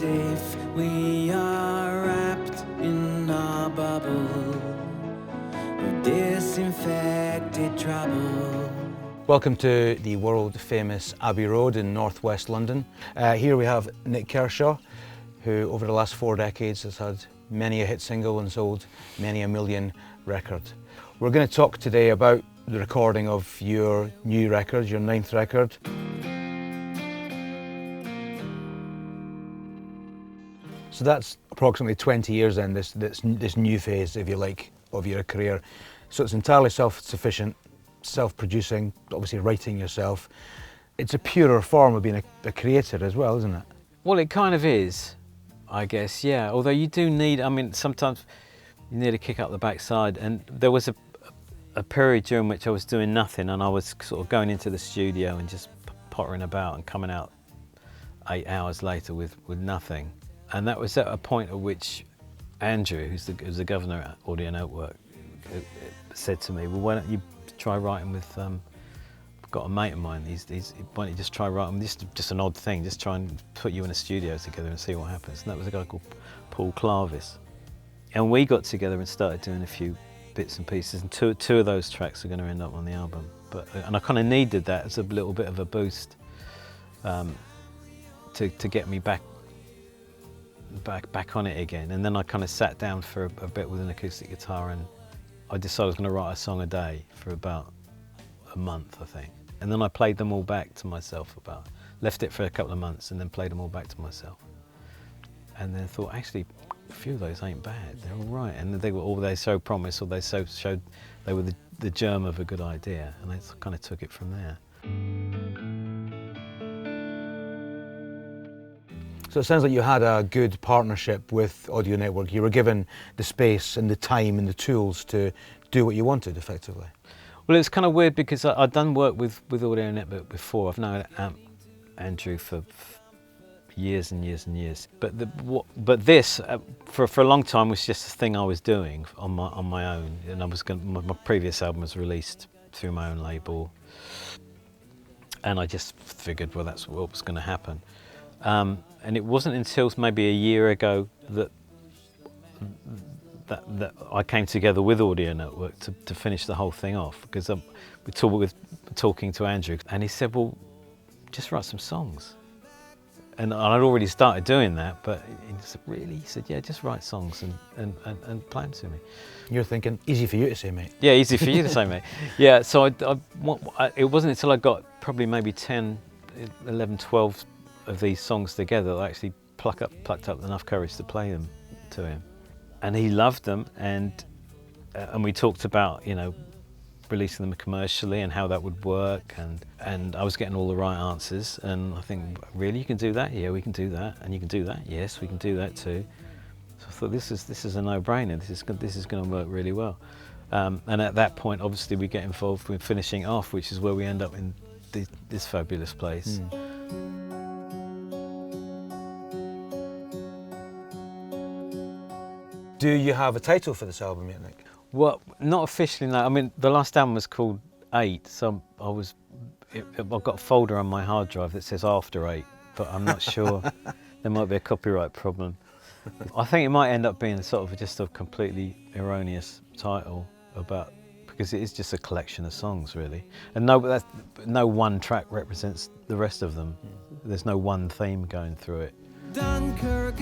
safe, we are wrapped in our bubble of disinfected trouble. Welcome to the world-famous Abbey Road in northwest London. Here we have Nik Kershaw, who over the last 4 decades has had many a hit single and sold many a million record. We're going to talk today about the recording of your new record, your 9th record. So that's approximately 20 years in this new phase, if you like, of your career. So it's entirely self-sufficient, self-producing, obviously writing yourself. It's a purer form of being a creator as well, isn't it? Well, it kind of is, I guess, yeah. Although you do need, I mean, sometimes you need a kick up the backside. And there was a period during which I was doing nothing, and I was sort of going into the studio and just pottering about and coming out 8 hours later with nothing. And that was at a point at which Andrew, who's the governor at Audio Network, said to me, well, why don't you try writing with, I've got a mate of mine, why don't you just try writing, just an odd thing, just try and put you in a studio together and see what happens. And that was a guy called Paul Clarvis. And we got together and started doing a few bits and pieces, and two of those tracks are going to end up on the album. And I kind of needed that as a little bit of a boost to get me back on it again. And then I kind of sat down for a bit with an acoustic guitar, and I decided I was going to write a song a day for about a month, I think. And then I played them all back to myself left it for a couple of months and then played them all back to myself. And then thought, actually, a few of those ain't bad, they're all right. And they so promise, or they showed they were the germ of a good idea. And I kind of took it from there. So it sounds like you had a good partnership with Audio Network. You were given the space and the time and the tools to do what you wanted, effectively. Well, it's kind of weird because I'd done work with Audio Network before. I've known Andrew for years and years and years. But this, for a long time, was just a thing I was doing on my own. And my previous album was released through my own label, and I just figured, well, that's what was going to happen. And it wasn't until maybe a year ago that I came together with Audio Network to finish the whole thing off, because we were talking to Andrew, and he said, well, just write some songs. And I'd already started doing that, but he said, really? He said, yeah, just write songs and play them to me. You're thinking, easy for you to say, mate. Yeah, easy for you to say, mate. Yeah, so it wasn't until I got probably maybe 10, 11, 12 of these songs together that I actually plucked up enough courage to play them to him. And he loved them, and we talked about, releasing them commercially and how that would work, and I was getting all the right answers, and I think, really, you can do that? Yeah, we can do that. And you can do that? Yes, we can do that too. So I thought, this is a no-brainer. This is going to work really well. And at that point, obviously, we get involved with finishing it off, which is where we end up in this fabulous place. Do you have a title for this album yet, Nik? Well, not officially, no. I mean, the last album was called 8, so I've got a folder on my hard drive that says After 8, but I'm not sure. There might be a copyright problem. I think it might end up being sort of just a completely erroneous title, because it is just a collection of songs, really. And no one track represents the rest of them. There's no one theme going through it. Dunkirk,